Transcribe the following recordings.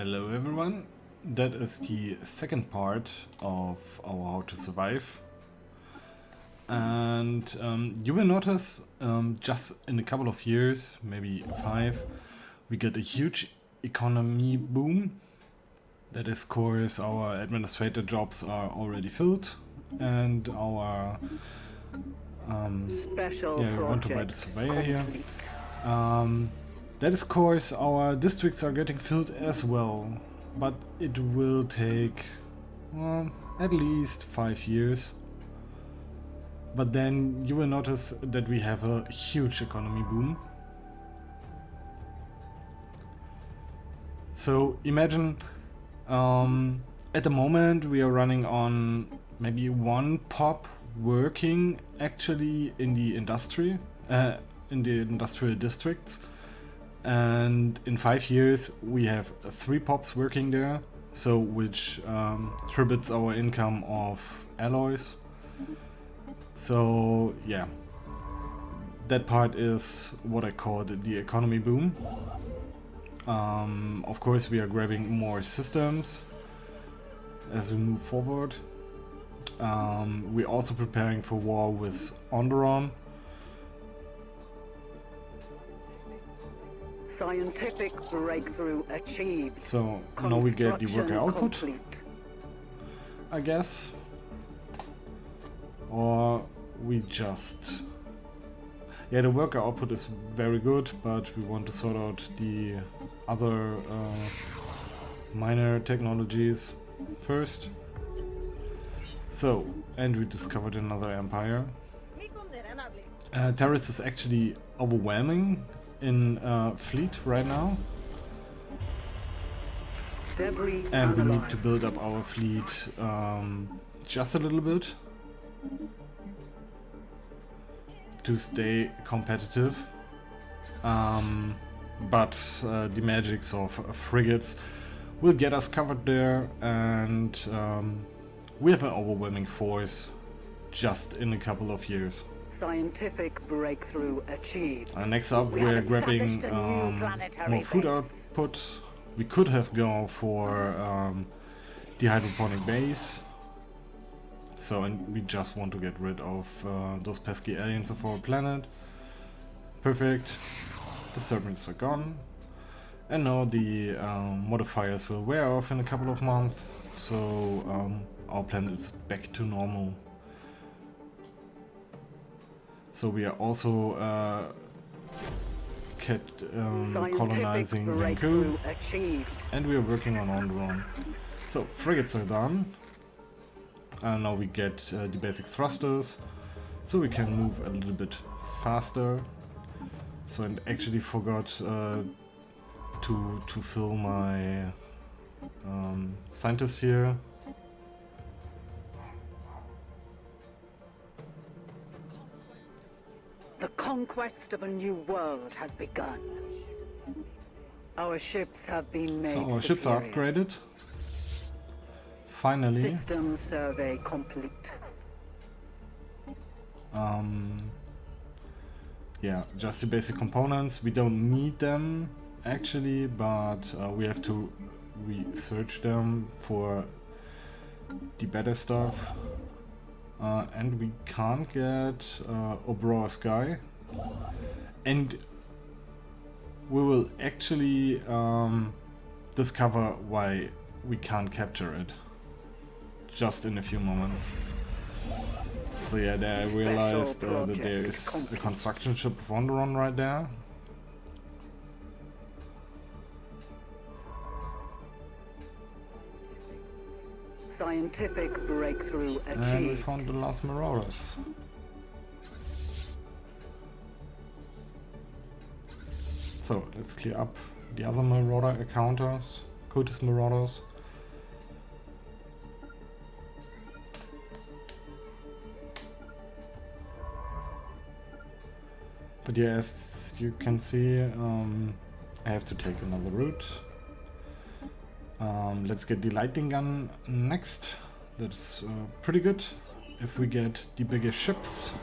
Hello everyone, that is the second part of our How to Survive, and you will notice just in a couple of years, maybe 5, we get a huge economy boom. That is, of course, our administrator jobs are already filled and our we want to buy the surveyor here. That is, of course, our districts are getting filled as well, but it will take at least 5 years. But then you will notice that we have a huge economy boom. So imagine at the moment we are running on maybe one pop working actually in the industry, in the industrial districts. And in 5 years we have 3 pops working there, so which triples our income of alloys. So yeah, that part is what I call the economy boom. Of course we are grabbing more systems as we move forward. We're also preparing for war with Onderon. Scientific breakthrough achieved. So now we get the worker output, I guess. Or we just... Yeah, the worker output is very good, but we want to sort out the other minor technologies first. So, and we discovered another empire. Taris is actually overwhelming in fleet right now, and we need to build up our fleet just a little bit to stay competitive, but the magics of frigates will get us covered there, and we have an overwhelming force just in a couple of years. Scientific breakthrough achieved. Next up, we're grabbing more food output. We could have gone for the hydroponic base. So, and we just want to get rid of those pesky aliens of our planet. Perfect. The serpents are gone. And now the modifiers will wear off in a couple of months. So our planet is back to normal. So we are also colonizing Vancouver, and we are working on Onderon. So frigates are done, and now we get the basic thrusters, so we can move a little bit faster. So I actually forgot to fill my scientists here. The conquest of a new world has begun. Our ships have been made. So our ships are upgraded. Finally. System survey complete. Yeah, just the basic components. We don't need them actually, but we have to research them for the better stuff. And we can't get Obrora Sky, and we will actually discover why we can't capture it just in a few moments. So yeah, there I realized that there is a construction ship of Onderon right there. Scientific breakthrough achieved. And we found the last marauders. So let's clear up the other marauder encounters, Cultist marauders. But yeah, as you can see, I have to take another route. Let's get the lightning gun next. That's pretty good if we get the bigger ships.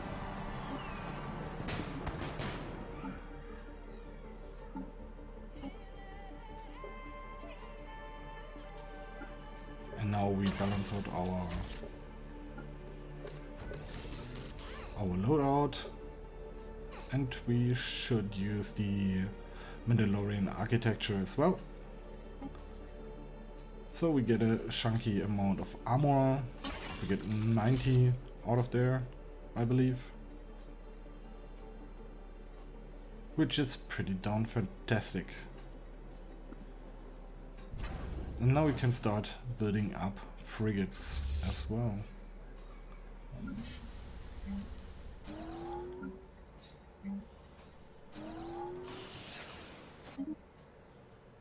now we balance out our loadout, and we should use the Mandalorian architecture as well. So we get a chunky amount of armor. We get 90 out of there, I believe. Which is pretty darn fantastic. And now we can start building up frigates as well.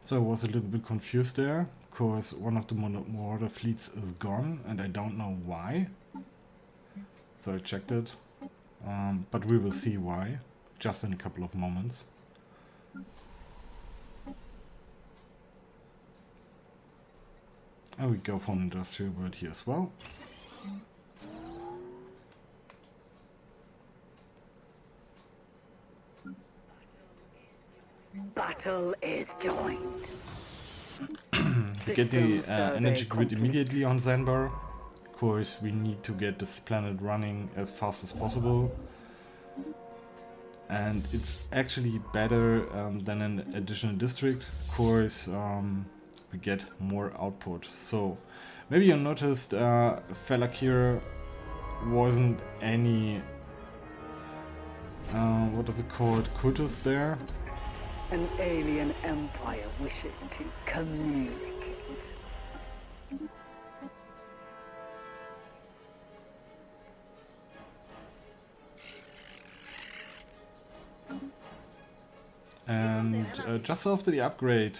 So I was a little bit confused there, because one of the Marauder fleets is gone and I don't know why. So I checked it, but we will see why, just in a couple of moments. And we go for an industrial world here as well. Battle is joined. We get the energy grid immediately on Zanbar. Of course, we need to get this planet running as fast as possible. And it's actually better than an additional district. Of course, we get more output. So maybe you noticed Falakir wasn't any what is it called, cultus there. An alien empire wishes to communicate. And just after the upgrade,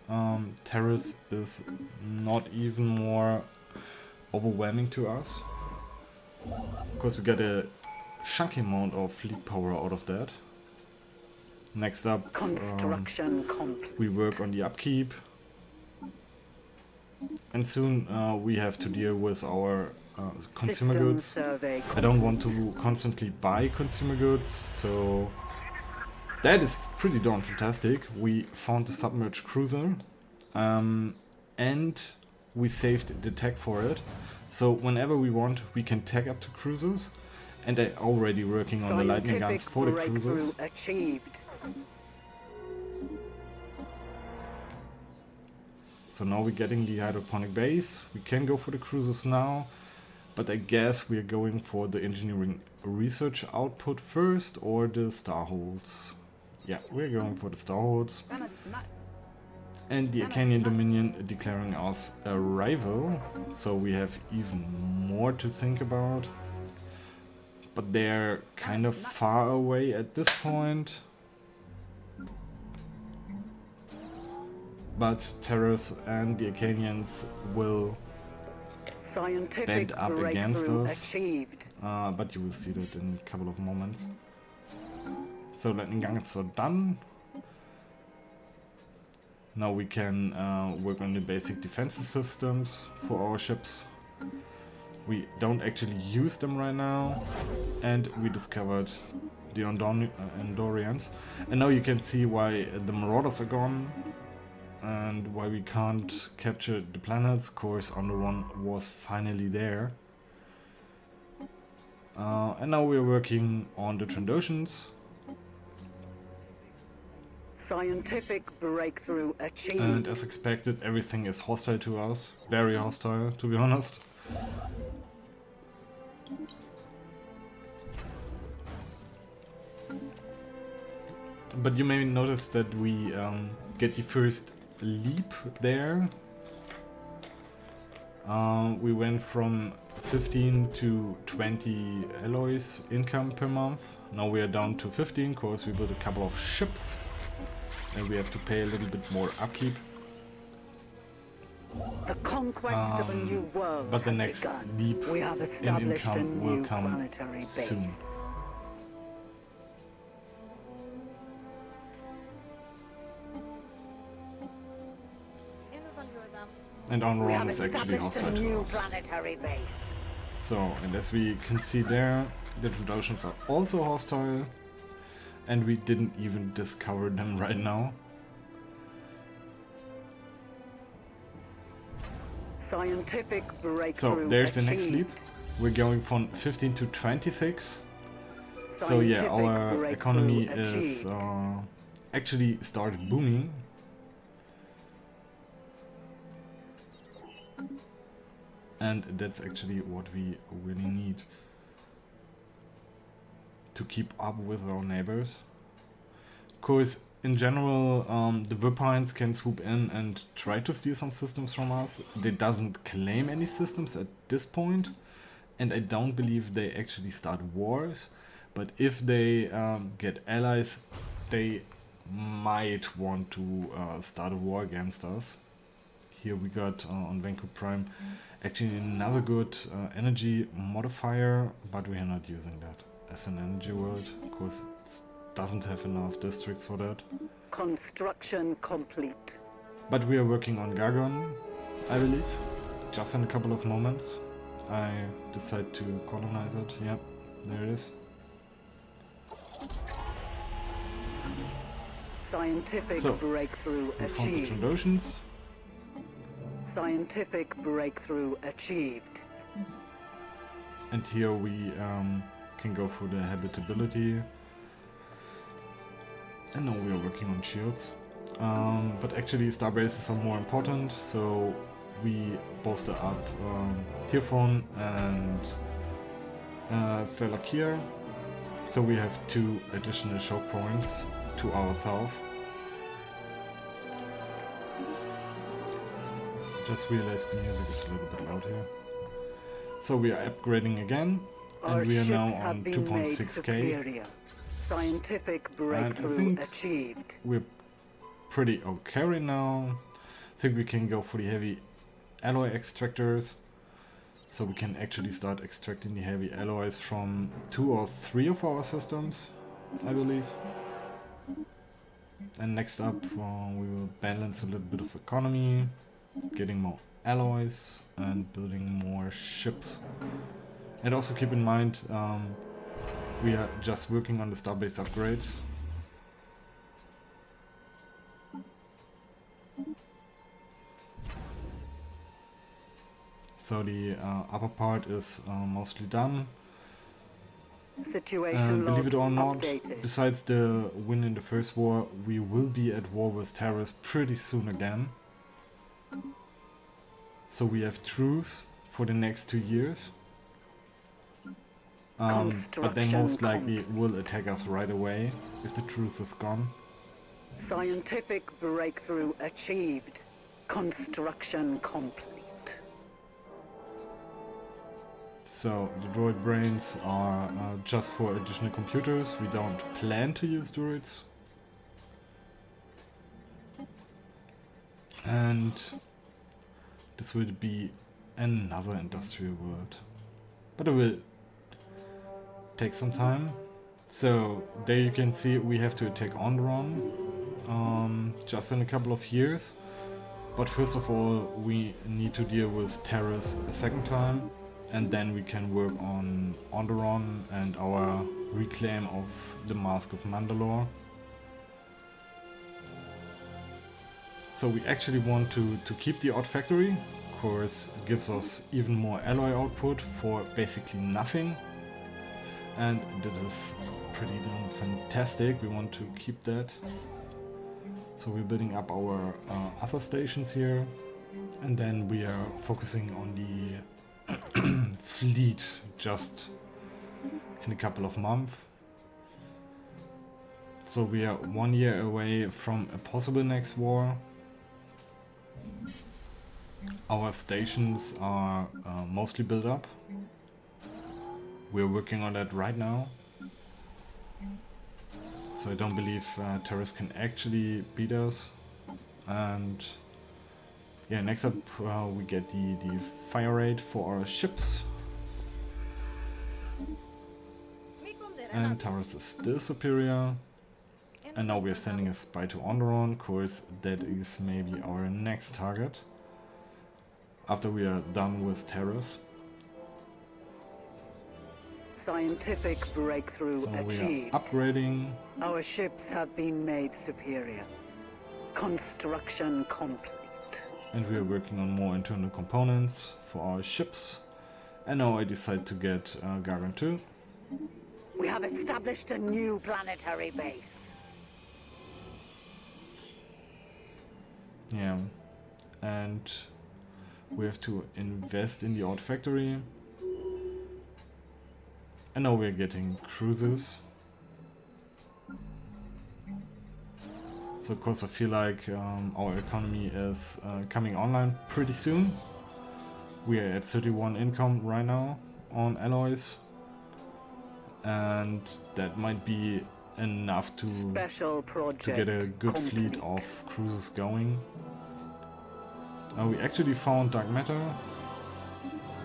Taris is not even more overwhelming to us. Because we get a chunky amount of fleet power out of that. Next up, Construction complete. we work on the upkeep. And soon we have to deal with our consumer System goods. survey I don't want to constantly buy consumer goods, so that is pretty darn fantastic. We found the submerged cruiser and we saved the tech for it. So whenever we want, we can tech up to cruisers. And I'm already working on the lightning guns for the cruisers. Achieved. So now we're getting the hydroponic base. We can go for the cruisers now, but I guess we're going for the engineering research output first, or the starholds. Yeah, we're going for the starholds. And the Acanian Dominion declaring us a rival, so we have even more to think about. But they're kind of far away at this point. But Taris and the Acanians will bend up against us. But you will see that in a couple of moments. So lightning guns are done. Now we can work on the basic defensive systems for our ships. We don't actually use them right now. And we discovered the Andorians. And now you can see why the Marauders are gone. And why we can't capture the planets. Of course, Andorran was finally there. And now we're working on the Trandoshans. Scientific breakthrough achieved. And as expected, everything is hostile to us. Very hostile, to be honest. But you may notice that we get the first leap there. We went from 15 to 20 alloys income per month. Now we are down to 15 because we built a couple of ships and we have to pay a little bit more upkeep. The conquest of a new world but the has next begun. leap We have in established a income will new come planetary base. soon. And We Onron have is actually established hostile a to new us. planetary base. So, and as we can see there, the Trandoshans are also hostile. And we didn't even discover them right now. Scientific So breakthrough there's the next leap. achieved. We're going from 15 to 26. So yeah, Scientific our economy breakthrough is achieved. actually started booming. And that's actually what we really need to keep up with our neighbors. Of course, in general, the Vipines can swoop in and try to steal some systems from us. They doesn't claim any systems at this point, and I don't believe they actually start wars. But if they get allies, they might want to start a war against us. Here we got on Vanco Prime actually another good energy modifier, but we are not using that as an energy world. Of course, it doesn't have enough districts for that. Construction complete. But we are working on Gargon, I believe. Just in a couple of moments, I decide to colonize it. Yep, there it is. Scientific So, breakthrough we found the achieved. Trandoshians. Scientific breakthrough achieved. And here we can go for the habitability. And now we are working on shields. But actually Starbases are more important, so we bolster up Tirfon and Felakir. So we have 2 additional choke points to our south. Just realized the music is a little bit loud here. So we are upgrading again, Our and we are now ships have on been made 2.6k. superior. Scientific breakthrough think- achieved. We're pretty okay right now. I think we can go for the heavy alloy extractors. So we can actually start extracting the heavy alloys from 2 or 3 of our systems, I believe. And next up, we will balance a little bit of economy, getting more alloys and building more ships. And also keep in mind, we are just working on the Starbase upgrades. So the upper part is mostly done. Situation Believe it or not, updated. besides the win in the first war, we will be at war with Taris pretty soon again. So we have truce for the next 2 years. But they most likely will attack us right away if the truce is gone. Scientific breakthrough achieved. Construction complete. So the droid brains are just for additional computers. We don't plan to use droids. And this will be another industrial world. But it will take some time. So there you can see we have to attack Onderon just in a couple of years. But first of all we need to deal with Taris a second time. And then we can work on Onderon and our reclaim of the Mask of Mandalore. So we actually want to keep the Odd Factory. Of course, it gives us even more alloy output for basically nothing. And this is pretty damn fantastic. We want to keep that. So we're building up our other stations here. And then we are focusing on the fleet just in a couple of months. So we are 1 year away from a possible next war. Our stations are mostly built up. We're working on that right now. So I don't believe Taris can actually beat us. And yeah, next up we get the fire rate for our ships. And Taris is still superior. And now we are sending a spy to Onderon. Of course, that is maybe our next target. After we are done with Taris. Scientific breakthrough So we achieved. are upgrading. Our ships have been made superior. Construction complete. And we are working on more internal components for our ships. And now I decide to get Gargan 2. We have established a new planetary base. Yeah. And we have to invest in the old factory. And now we're getting cruisers. So of course I feel like our economy is coming online pretty soon. We are at 31 income right now on alloys. And that might be enough to get a good fleet of cruisers going. We actually found dark matter,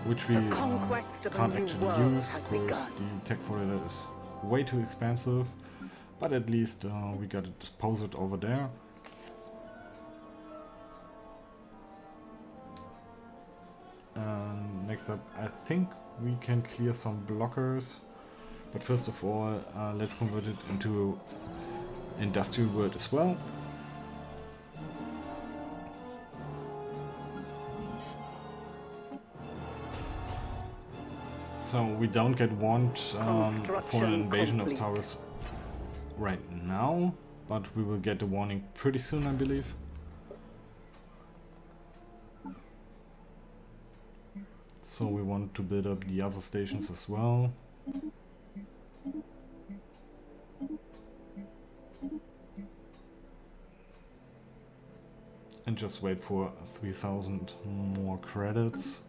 which we can't actually use, because the tech for it is way too expensive. But at least we got to dispose it over there. Next up, I think we can clear some blockers. But first of all, let's convert it into industrial world as well. So we don't get warned for an invasion of Taris right now, but we will get the warning pretty soon, I believe. So we want to build up the other stations as well. And just wait for 3,000 more credits.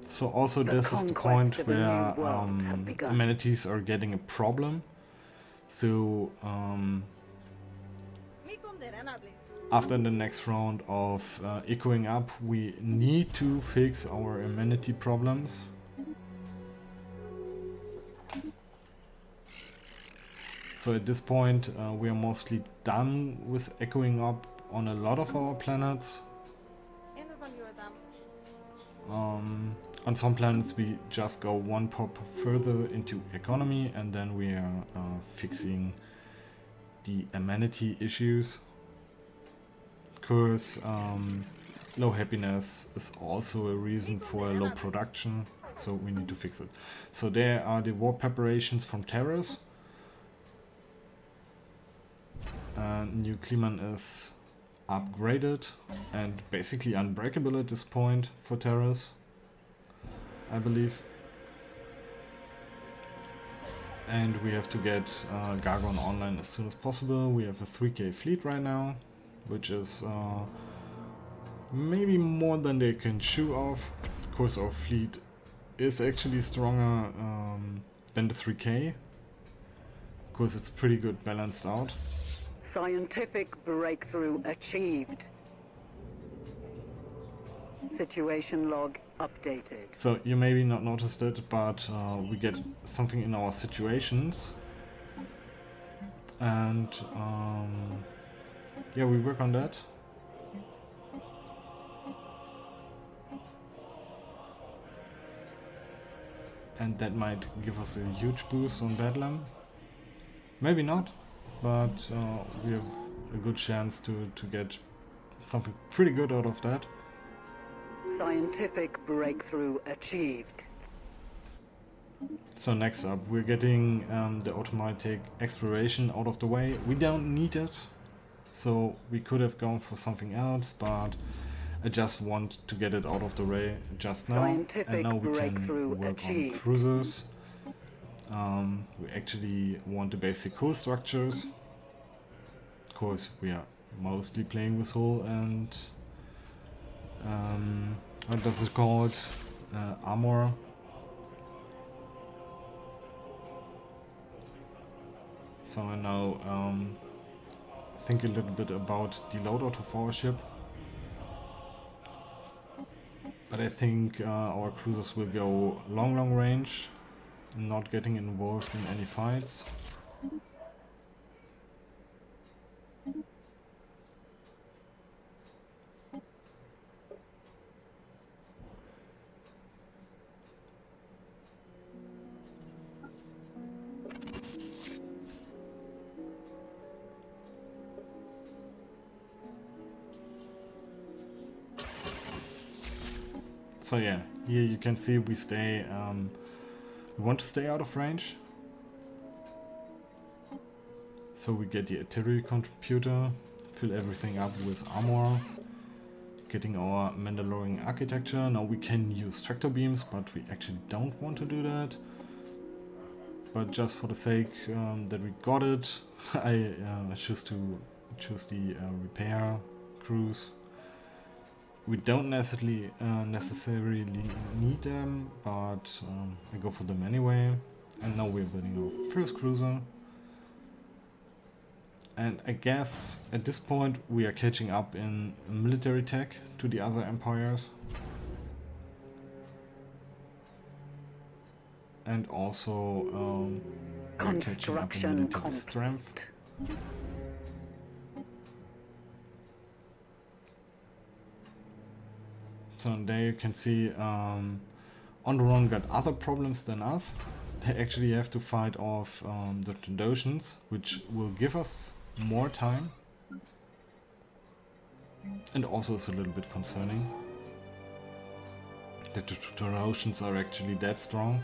So also this is the point where amenities are getting a problem. So after the next round of echoing up, we need to fix our amenity problems. So at this point we are mostly done with echoing up on a lot of our planets. On some planets we just go one pop further into economy, and then we are fixing the amenity issues. Because low happiness is also a reason for low production, so we need to fix it. So there are the war preparations from Taris. New Kliman is upgraded and basically unbreakable at this point for Taris, I believe. And we have to get Gargon online as soon as possible. We have a 3k fleet right now, which is maybe more than they can chew off. Of course our fleet is actually stronger than the 3k, because it's pretty good balanced out. Scientific breakthrough achieved. Situation log updated. So you maybe not noticed it, but we get something in our situations. And yeah, we work on that. And that might give us a huge boost on Bedlam. Maybe not, but we have a good chance to get something pretty good out of that. Scientific breakthrough achieved. So next up, we're getting the automatic exploration out of the way. We don't need it, so we could have gone for something else, but I just want to get it out of the way just now. And now we can work on cruisers. We actually want the basic hull structures. Of course, we are mostly playing with hull and what does it called? Armor. So I now think a little bit about the loadout of our ship. But I think our cruisers will go long range, not getting involved in any fights. So yeah, here you can see we stay, we want to stay out of range. So we get the artillery computer, fill everything up with armor, getting our Mandalorian architecture. Now we can use tractor beams, but we actually don't want to do that. But just for the sake that we got it, I choose the repair crews. We don't necessarily need them, but I go for them anyway. And now we're building our first cruiser. And I guess at this point we are catching up in military tech to the other empires. And also we're catching up in military strength. So there you can see Onderon got other problems than us. They actually have to fight off the Trandoshians, which will give us more time. And also is a little bit concerning that the Trandoshians are actually that strong.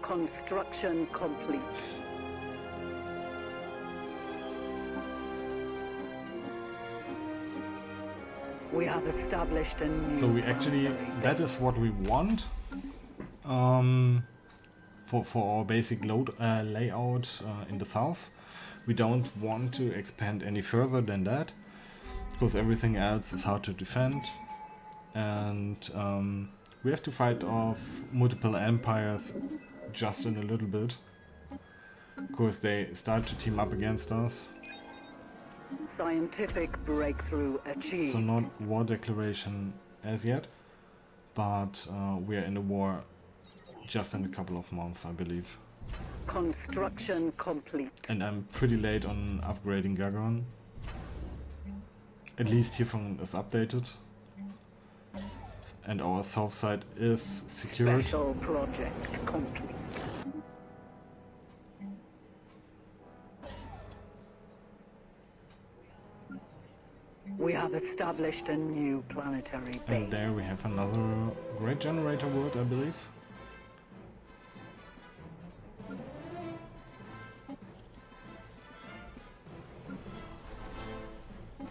Construction complete. We have established a new So we actually, that is what we want for our basic layout in the south. We don't want to expand any further than that, because everything else is hard to defend. And we have to fight off multiple empires just in a little bit, because they start to team up against us. Scientific breakthrough achieved. So not war declaration as yet, but we are in the war just in a couple of months, I believe. Construction complete. And I'm pretty late on upgrading Gagon. At least Hierfang is updated. And our south side is secured. Special project complete. We have established a new planetary base. And there we have another great generator world, I believe.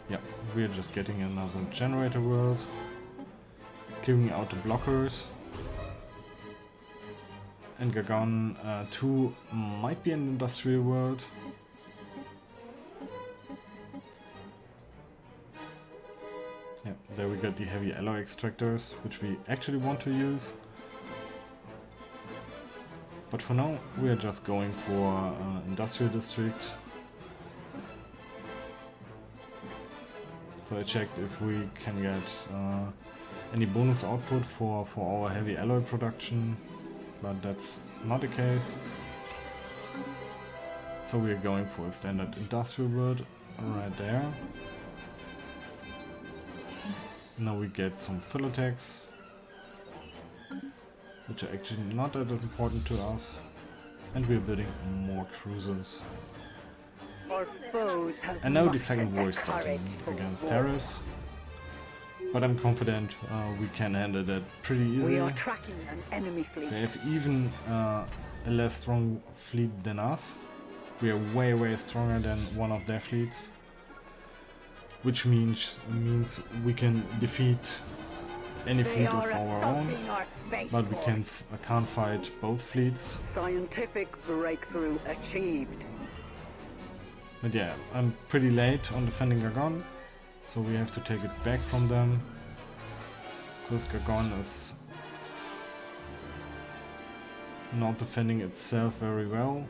Yeah, we're just getting another generator world. Clearing out the blockers. And Gagon 2 might be an industrial world. Yeah, there we got the heavy alloy extractors, which we actually want to use. But for now, we are just going for industrial district. So I checked if we can get any bonus output for our heavy alloy production, but that's not the case. So we are going for a standard industrial world right there. Now we get some filler tags, which are actually not that important to us, and we're building more cruisers. Our foes have And now the mustered second war the is starting courage for against war. Taris, but I'm confident we can handle that pretty We easily. are tracking an enemy fleet. They have even a less strong fleet than us. We are way stronger than one of their fleets, which means we can defeat any They fleet of are our own, assaulting our space but we force. can't fight both fleets. Scientific breakthrough achieved. But yeah, I'm pretty late on defending Gagon, so we have to take it back from them. This Gagon is not defending itself very well.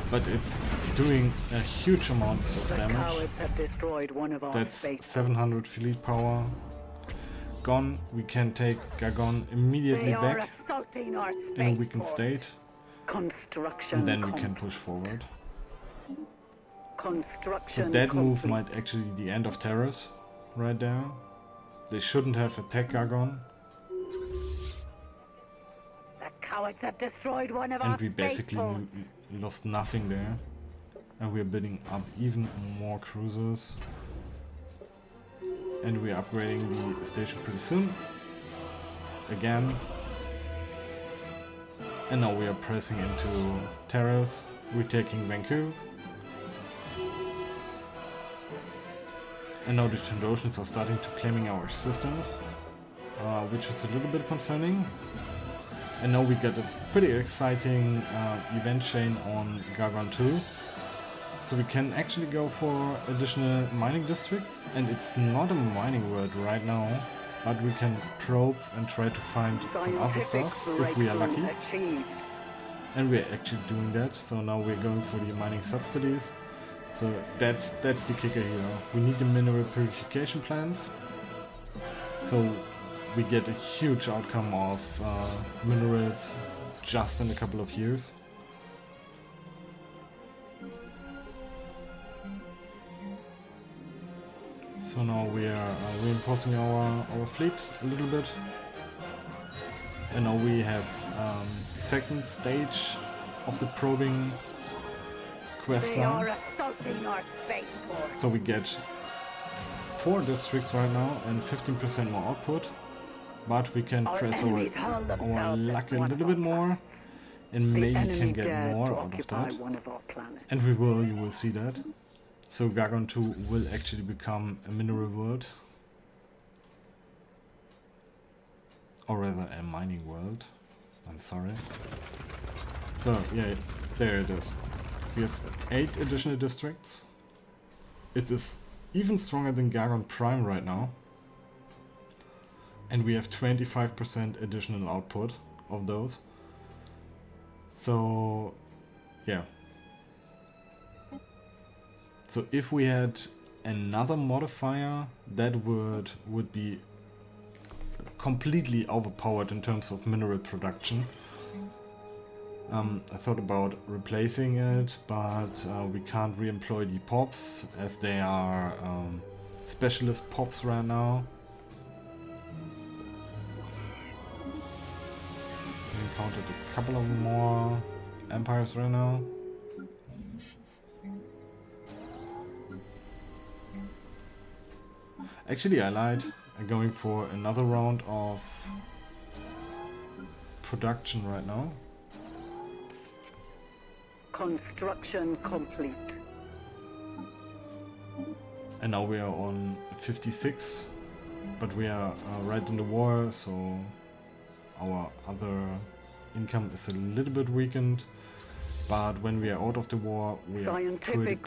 But it's doing a huge amount of The damage. cowards have destroyed one of our That's space 700 fleet power. Gone. We can take Gagon immediately They are back assaulting our space in a weakened force. state, Construction and then we can complete. push forward. Construction So that move complete. might actually be the end of Taris, right there. They shouldn't have attacked Gagon, The cowards have destroyed one of our and we space basically forts. lost nothing there. And we're building up even more cruisers. And we're upgrading the station pretty soon. Again. And now we are pressing into Taris. We're taking Vancouver. And now the Trandoshians are starting to claiming our systems, which is a little bit concerning. And now we get a pretty exciting event chain on Gargon 2. So we can actually go for additional mining districts, and it's not a mining world right now, but we can probe and try to find some other stuff if we are lucky. And we're actually doing that, so now we're going for the mining subsidies. So that's the kicker here. We need the mineral purification plants. So we get a huge outcome of minerals just in a couple of years. So now we are reinforcing our fleet a little bit. And now we have the second stage of the probing quest line. So we get 4 districts right now and 15% more output. But we can press our luck a little bit more and maybe can get more out of that. And we will, you will see that. So Gargon 2 will actually become a mineral world. Or rather a mining world. I'm sorry. So yeah, there it is. We have 8 additional districts. It is even stronger than Gargon Prime right now. And we have 25% additional output of those. So yeah. So if we had another modifier, that would be completely overpowered in terms of mineral production. I thought about replacing it, but we can't re-employ the pops as they are specialist pops right now. We encountered a couple of more empires right now. Actually, I lied. I'm going for another round of production right now. Construction complete. And now we are on 56, but we are right in the war, so our other income is a little bit weakened. But when we are out of the war, we are pretty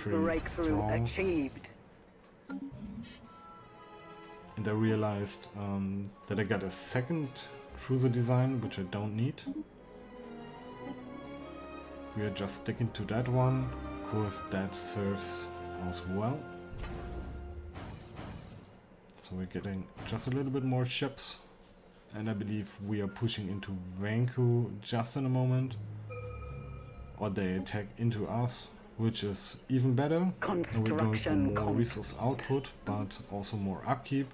strong. Achieved. And I realized that I got a second cruiser design, which I don't need. We are just sticking to that one, of course that serves as well. So we're getting just a little bit more ships, and I believe we are pushing into Vancouver just in a moment. Or they attack into us, which is even better. And we're going for more resource output, but also more upkeep.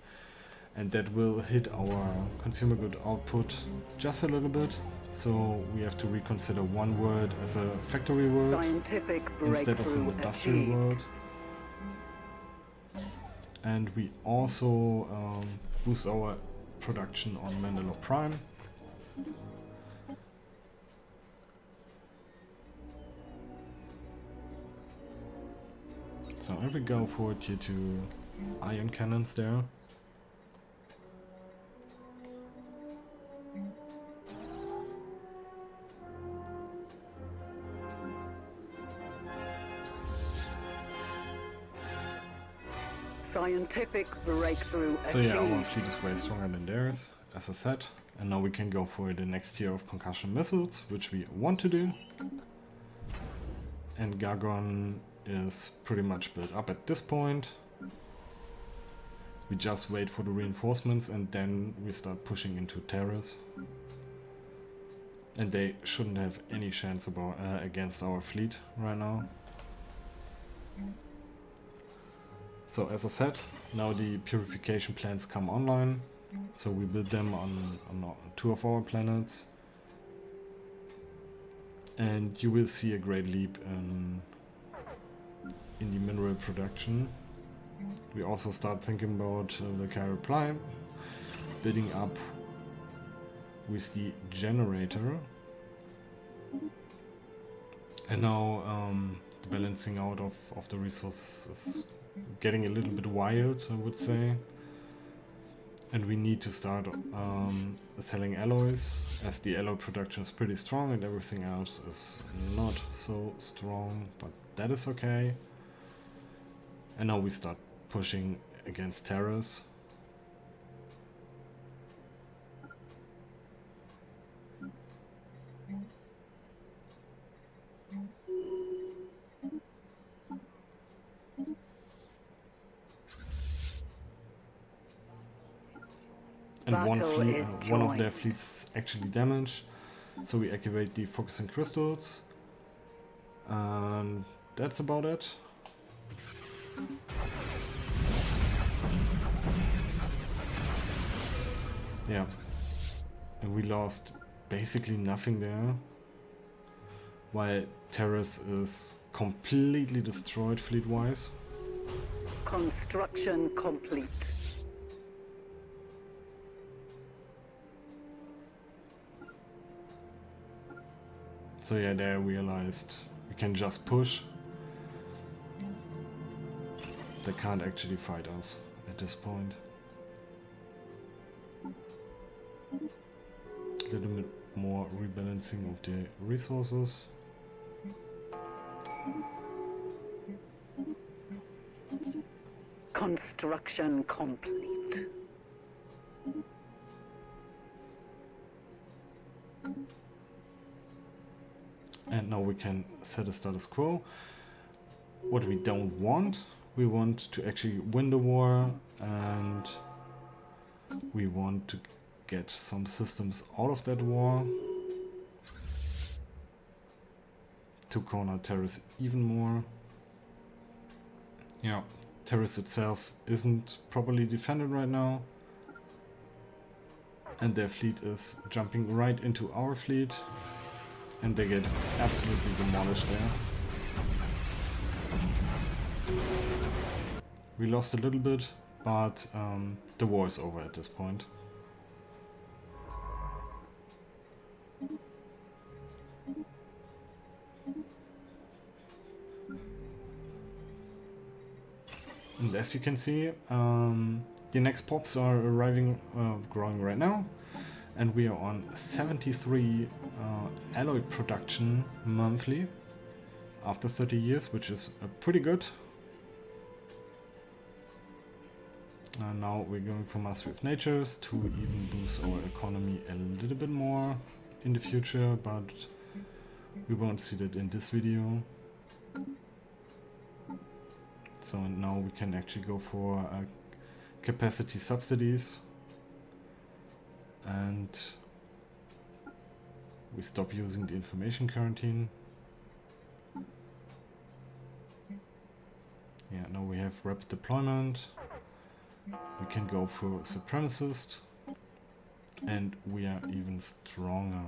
And that will hit our consumer good output just a little bit. So we have to reconsider one world as a factory world instead of an industrial world. And we also boost our production on Mandalore Prime. So I will go for tier 2 ion cannons there. Scientific breakthrough. So yeah, our fleet is way stronger than theirs, as I said. And now we can go for the next tier of concussion missiles, which we want to do. And Gargon is pretty much built up at this point. We just wait for the reinforcements and then we start pushing into Taris. And they shouldn't have any chance about, against our fleet right now. So as I said, now the purification plants come online. So we build them on 2 of our planets. And you will see a great leap in the mineral production. we also start thinking about the Carrier Prime, building up with the generator. And now the balancing out of the resources is getting a little bit wild, I would say. And we need to start selling alloys, as the alloy production is pretty strong and everything else is not so strong, but that is okay. And now we start pushing against Taris. And one of their fleets is actually damaged, so we activate the focusing crystals, and that's about it. Yeah, and we lost basically nothing there, while Taris is completely destroyed fleet-wise. Construction complete. So yeah, they realized we can just push. They can't actually fight us at this point. A little bit more rebalancing of the resources. Construction complete. And now we can set a status quo. What we don't want, we want to actually win the war, and we want to get some systems out of that war to corner Taris even more. Yeah, Taris itself isn't properly defended right now, and their fleet is jumping right into our fleet. And they get absolutely demolished there. We lost a little bit, but the war is over at this point. And as you can see, the next pops are arriving, growing right now. And we are on 73 alloy production monthly after 30 years, which is pretty good. Now we're going for Mastery of Natures to even boost our economy a little bit more in the future, but we won't see that in this video. So now we can actually go for capacity subsidies. And we stop using the information quarantine. Yeah, now we have rapid deployment. We can go for supremacist. And we are even stronger.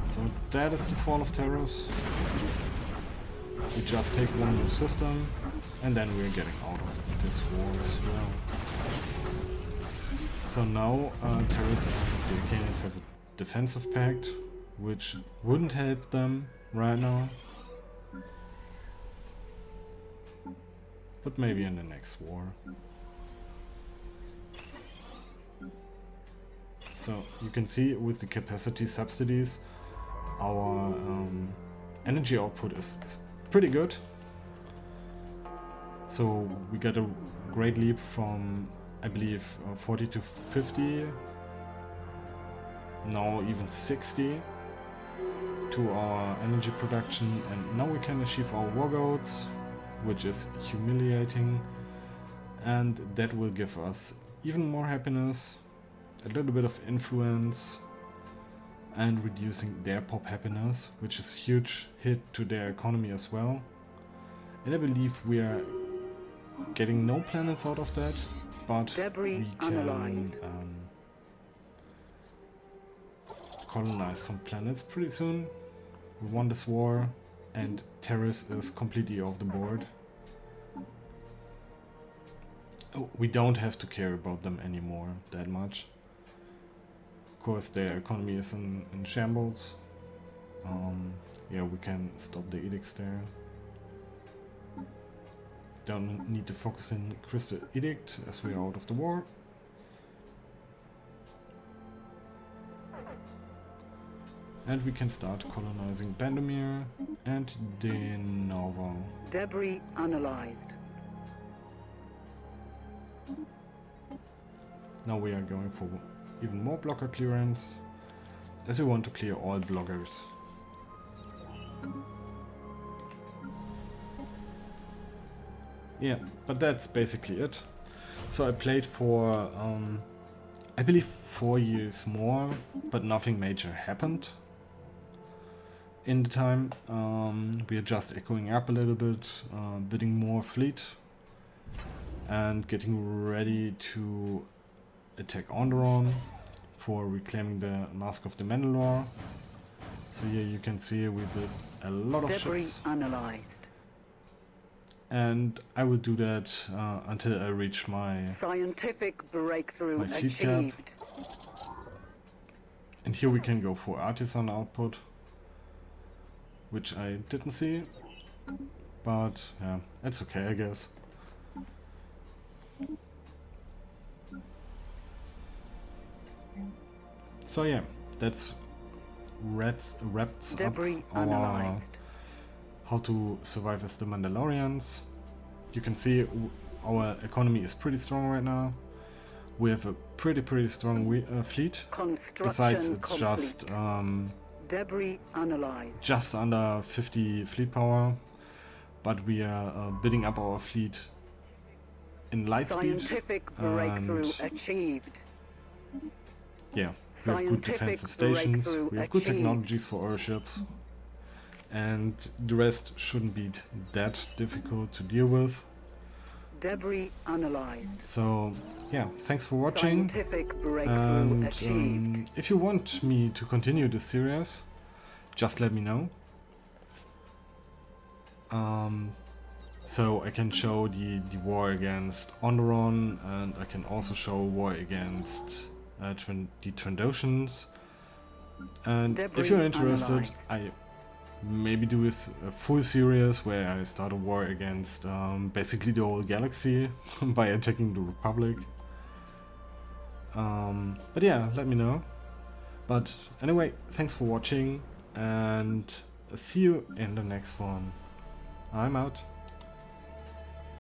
So that is the fall of Taris. We just take one new system. And then we're getting out of this war as well. So now Taris and the Arcanians have a defensive pact, which wouldn't help them right now. But maybe in the next war. So you can see with the capacity subsidies, our energy output is pretty good. So we got a great leap from, I believe, 40 to 50, now even 60 to our energy production, and now we can achieve our war goals, which is humiliating, and that will give us even more happiness, a little bit of influence, and reducing their pop happiness, which is a huge hit to their economy as well. And I believe we are getting no planets out of that, but Debris we can analyzed. colonize some planets pretty soon. We won this war, and Taris is completely off the board. Oh, we don't have to care about them anymore that much. Of course, their economy is in shambles. Yeah, we can stop the edicts there. Don't need to focus in Crystal Edict as we are out of the war. And we can start colonizing Bandamir and Denova. Debris analyzed. Now we are going for even more blocker clearance, as we want to clear all blockers. Yeah, but that's basically it. So I played for, I believe 4 years more, but nothing major happened in the time. We are just echoing up a little bit, bidding more fleet, and getting ready to attack Onderon for reclaiming the Mask of the Mandalore. So here you can see we built a lot of ships. Analyzed. And I will do that until I reach my scientific breakthrough my fleet achieved. cap. And here we can go for artisan output, which I didn't see, but yeah, it's okay, I guess. So yeah, that's wraps up our how to survive as the Mandalorians. You can see our economy is pretty strong right now. We have a pretty strong fleet. Besides, it's complete. just Debris analyzed. just under 50 fleet power, but we are building up our fleet in light speed. Scientific breakthrough achieved. Yeah, we have good defensive stations, we have good technologies for our ships, and the rest shouldn't be that difficult to deal with. Debris analyzed. So yeah, thanks for watching, Scientific breakthrough and achieved. if you want me to continue this series, just let me know. So I can show the war against Onderon, and I can also show war against the Trandoshans. And Debris if you're interested, analyzed. I maybe do a full series where I start a war against basically the whole galaxy by attacking the Republic. But yeah, let me know. But anyway, thanks for watching, and see you in the next one. I'm out.